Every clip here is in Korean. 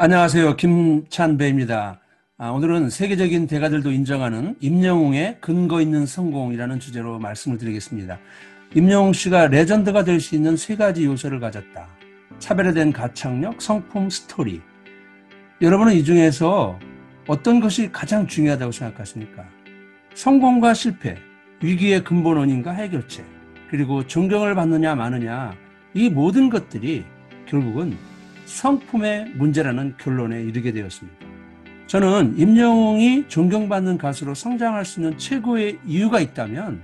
안녕하세요. 김찬배입니다. 오늘은 세계적인 대가들도 인정하는 임영웅의 근거 있는 성공이라는 주제로 말씀을 드리겠습니다. 임영웅 씨가 레전드가 될 수 있는 세 가지 요소를 가졌다. 차별화된 가창력, 성품, 스토리. 여러분은 이 중에서 어떤 것이 가장 중요하다고 생각하십니까? 성공과 실패, 위기의 근본 원인과 해결책, 그리고 존경을 받느냐 마느냐, 이 모든 것들이 결국은 성품의 문제라는 결론에 이르게 되었습니다. 저는 임영웅이 존경받는 가수로 성장할 수 있는 최고의 이유가 있다면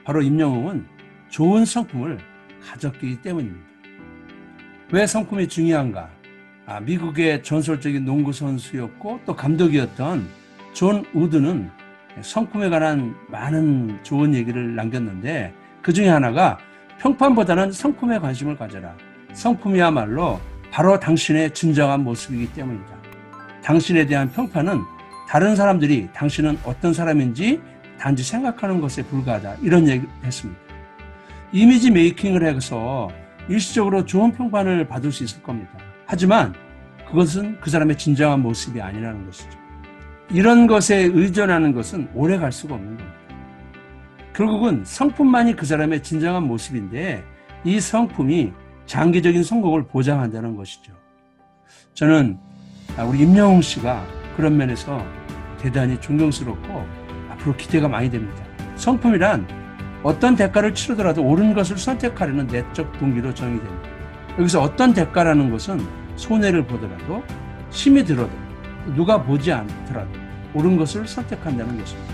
바로 임영웅은 좋은 성품을 가졌기 때문입니다. 왜 성품이 중요한가? 미국의 전설적인 농구 선수였고 또 감독이었던 존 우드는 성품에 관한 많은 좋은 얘기를 남겼는데 그 중에 하나가 평판보다는 성품에 관심을 가져라. 성품이야말로 바로 당신의 진정한 모습이기 때문이다. 당신에 대한 평판은 다른 사람들이 당신은 어떤 사람인지 단지 생각하는 것에 불과하다. 이런 얘기를 했습니다. 이미지 메이킹을 해서 일시적으로 좋은 평판을 받을 수 있을 겁니다. 하지만 그것은 그 사람의 진정한 모습이 아니라는 것이죠. 이런 것에 의존하는 것은 오래 갈 수가 없는 겁니다. 결국은 성품만이 그 사람의 진정한 모습인데 이 성품이 장기적인 성공을 보장한다는 것이죠. 저는 우리 임영웅 씨가 그런 면에서 대단히 존경스럽고 앞으로 기대가 많이 됩니다. 성품이란 어떤 대가를 치르더라도 옳은 것을 선택하려는 내적 동기로 정의됩니다. 여기서 어떤 대가라는 것은 손해를 보더라도 힘이 들어도 누가 보지 않더라도 옳은 것을 선택한다는 것입니다.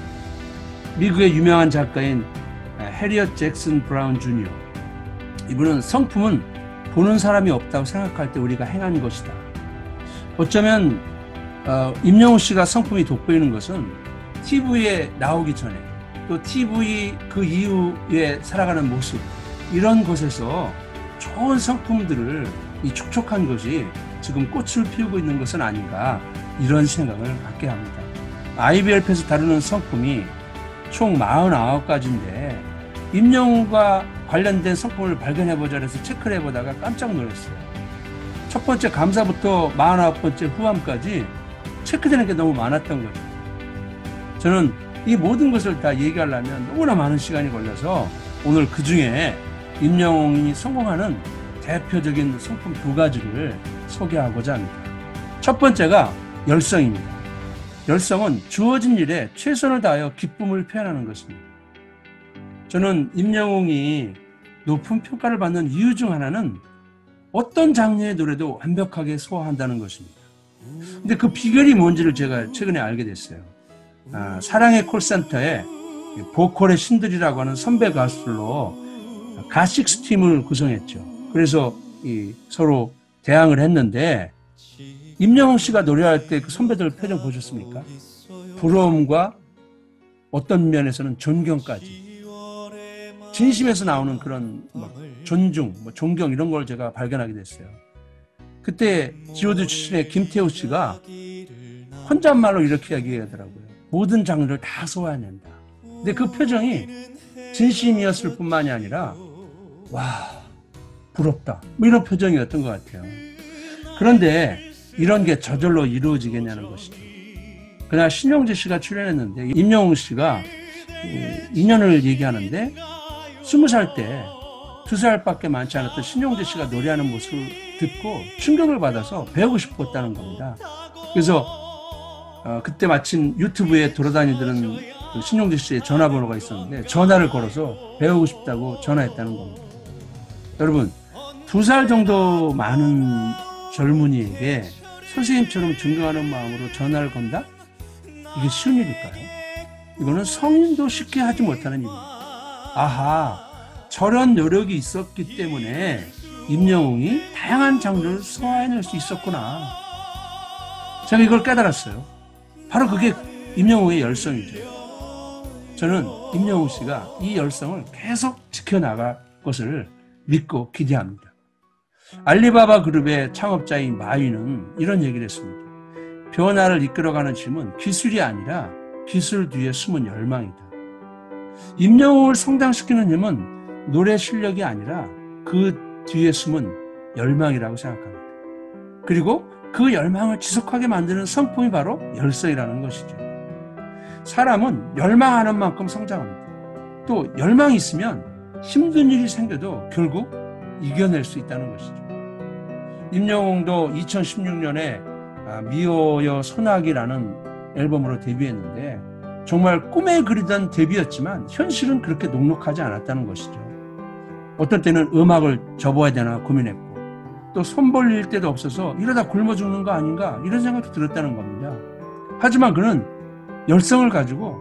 미국의 유명한 작가인 해리엇 잭슨 브라운 주니어, 이분은 성품은 보는 사람이 없다고 생각할 때 우리가 행한 것이다. 어쩌면 임영웅 씨가 성품이 돋보이는 것은 TV에 나오기 전에 또 TV 그 이후에 살아가는 모습, 이런 것에서 좋은 성품들을 이 촉촉한 것이 지금 꽃을 피우고 있는 것은 아닌가, 이런 생각을 갖게 합니다. IBLP에서 다루는 성품이 총 49가지인데 임영웅과 관련된 성품을 발견해보자 해서 체크를 해보다가 깜짝 놀랐어요. 첫 번째 감사부터 49번째 후함까지 체크되는 게 너무 많았던 거죠. 저는 이 모든 것을 다 얘기하려면 너무나 많은 시간이 걸려서 오늘 그 중에 임영웅이 성공하는 대표적인 성품 2가지를 소개하고자 합니다. 첫 번째가 열성입니다. 열성은 주어진 일에 최선을 다하여 기쁨을 표현하는 것입니다. 저는 임영웅이 높은 평가를 받는 이유 중 하나는 어떤 장르의 노래도 완벽하게 소화한다는 것입니다. 근데 그 비결이 뭔지를 제가 최근에 알게 됐어요. 사랑의 콜센터에 보컬의 신들이라고 하는 선배 가수들로 가식스 팀을 구성했죠. 그래서 서로 대항을 했는데 임영웅 씨가 노래할 때 그 선배들 표정 보셨습니까? 부러움과 어떤 면에서는 존경까지, 진심에서 나오는 그런 존중, 존경, 이런 걸 제가 발견하게 됐어요. 그때 G.O.D 출신의 김태우 씨가 혼잣말로 이렇게 얘기하더라고요. 모든 장르를 다 소화해낸다. 근데 그 표정이 진심이었을 뿐만이 아니라 와, 부럽다, 이런 표정이었던 것 같아요. 그런데 이런 게 저절로 이루어지겠냐는 것이죠. 그날 신용재 씨가 출연했는데 임영웅 씨가 인연을 얘기하는데 20살 때 2살밖에 많지 않았던 신용재 씨가 노래하는 모습을 듣고 충격을 받아서 배우고 싶었다는 겁니다. 그래서 그때 마침 유튜브에 돌아다니던 신용재 씨의 전화번호가 있었는데 전화를 걸어서 배우고 싶다고 전화했다는 겁니다. 여러분, 2살 정도 많은 젊은이에게 선생님처럼 존경하는 마음으로 전화를 건다? 이게 쉬운 일일까요? 이거는 성인도 쉽게 하지 못하는 일입니다. 아하, 저런 노력이 있었기 때문에 임영웅이 다양한 장르를 소화해낼 수 있었구나. 제가 이걸 깨달았어요. 바로 그게 임영웅의 열성이죠. 저는 임영웅 씨가 이 열성을 계속 지켜나갈 것을 믿고 기대합니다. 알리바바 그룹의 창업자인 마윈은 이런 얘기를 했습니다. 변화를 이끌어가는 힘은 기술이 아니라 기술 뒤에 숨은 열망이다. 임영웅을 성장시키는 힘은 노래 실력이 아니라 그 뒤에 숨은 열망이라고 생각합니다. 그리고 그 열망을 지속하게 만드는 성품이 바로 열성이라는 것이죠. 사람은 열망하는 만큼 성장합니다. 또 열망이 있으면 힘든 일이 생겨도 결국 이겨낼 수 있다는 것이죠. 임영웅도 2016년에 미워요 소나기라는 앨범으로 데뷔했는데 정말 꿈에 그리던 데뷔였지만 현실은 그렇게 녹록하지 않았다는 것이죠. 어떤 때는 음악을 접어야 되나 고민했고 또 손 벌릴 데도 없어서 이러다 굶어 죽는 거 아닌가 이런 생각도 들었다는 겁니다. 하지만 그는 열성을 가지고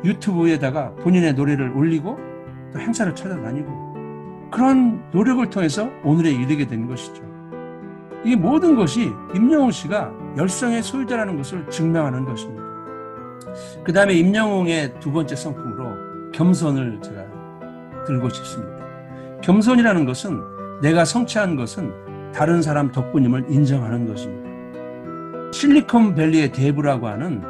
유튜브에다가 본인의 노래를 올리고 또 행사를 찾아다니고 그런 노력을 통해서 오늘에 이르게 된 것이죠. 이 모든 것이 임영웅 씨가 열성의 소유자라는 것을 증명하는 것입니다. 그 다음에 임영웅의 두 번째 성품으로 겸손을 제가 들고 싶습니다. 겸손이라는 것은 내가 성취한 것은 다른 사람 덕분임을 인정하는 것입니다. 실리콘밸리의 대부라고 하는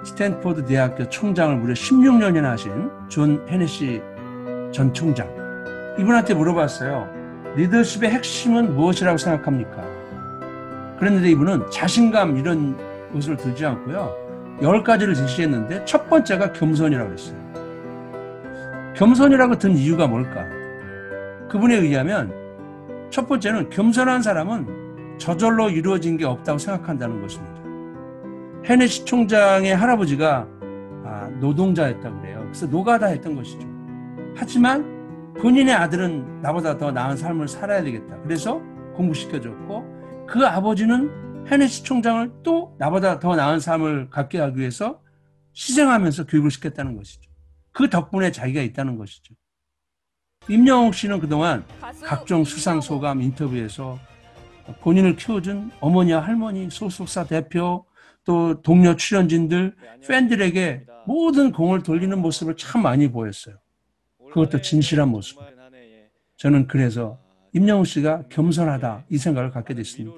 스탠포드 대학교 총장을 무려 16년이나 하신 존 헤네시 전 총장. 이분한테 물어봤어요. 리더십의 핵심은 무엇이라고 생각합니까? 그랬는데 이분은 자신감 이런 것을 들지 않고요. 10가지를 제시했는데 첫 번째가 겸손이라고 했어요. 겸손이라고 든 이유가 뭘까? 그분에 의하면 첫 번째는 겸손한 사람은 저절로 이루어진 게 없다고 생각한다는 것입니다. 헤네시 총장의 할아버지가 노동자였다고 그래요. 그래서 노가다 했던 것이죠. 하지만 본인의 아들은 나보다 더 나은 삶을 살아야 되겠다. 그래서 공부시켜줬고 그 아버지는 헤네시 총장을 또 나보다 더 나은 삶을 갖게 하기 위해서 희생하면서 교육을 시켰다는 것이죠. 그 덕분에 자기가 있다는 것이죠. 임영웅 씨는 그동안 각종 수상 소감 인터뷰에서 본인을 키워준 어머니와 할머니, 소속사 대표, 또 동료 출연진들, 팬들에게 모든 공을 돌리는 모습을 참 많이 보였어요. 그것도 진실한 모습. 저는 그래서 임영웅 씨가 겸손하다 이 생각을 갖게 됐습니다.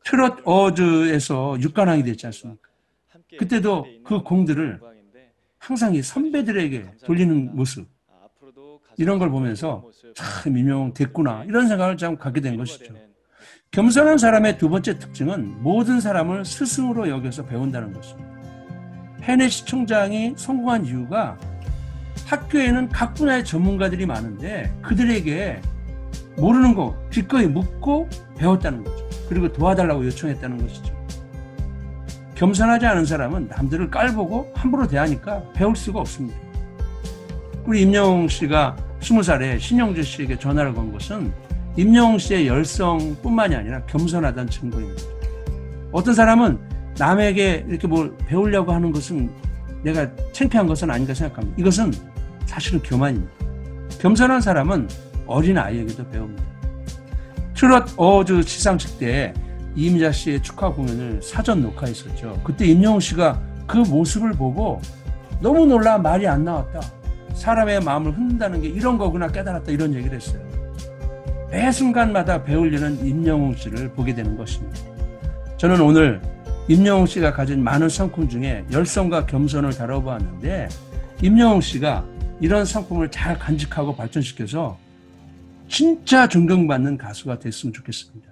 트롯 어워즈에서 6관왕이 됐지 않습니까? 그때도 그 공들을 항상 이 선배들에게 돌리는 모습 이런 걸 보면서 참 임영웅 됐구나 이런 생각을 참 갖게 된 것이죠. 겸손한 사람의 두 번째 특징은 모든 사람을 스승으로 여겨서 배운다는 것입니다. 헤네시 총장이 성공한 이유가 학교에는 각 분야의 전문가들이 많은데 그들에게 모르는 거 기꺼이 묻고 배웠다는 거죠. 그리고 도와달라고 요청했다는 것이죠. 겸손하지 않은 사람은 남들을 깔보고 함부로 대하니까 배울 수가 없습니다. 우리 임영웅 씨가 20살에 신영주 씨에게 전화를 건 것은 임영웅 씨의 열성뿐만이 아니라 겸손하다는 증거입니다. 어떤 사람은 남에게 이렇게 뭘 배우려고 하는 것은 내가 창피한 것은 아닌가 생각합니다. 이것은 사실은 교만입니다. 겸손한 사람은 어린 아이에게도 배웁니다. 트롯 어워즈 시상식 때 이미자 씨의 축하 공연을 사전 녹화했었죠. 그때 임영웅 씨가 그 모습을 보고 너무 놀라 말이 안 나왔다. 사람의 마음을 흔든다는 게 이런 거구나 깨달았다 이런 얘기를 했어요. 매 순간마다 배우려는 임영웅 씨를 보게 되는 것입니다. 저는 오늘 임영웅 씨가 가진 많은 성품 중에 열성과 겸손을 다뤄보았는데 임영웅 씨가 이런 성품을 잘 간직하고 발전시켜서 진짜 존경받는 가수가 됐으면 좋겠습니다.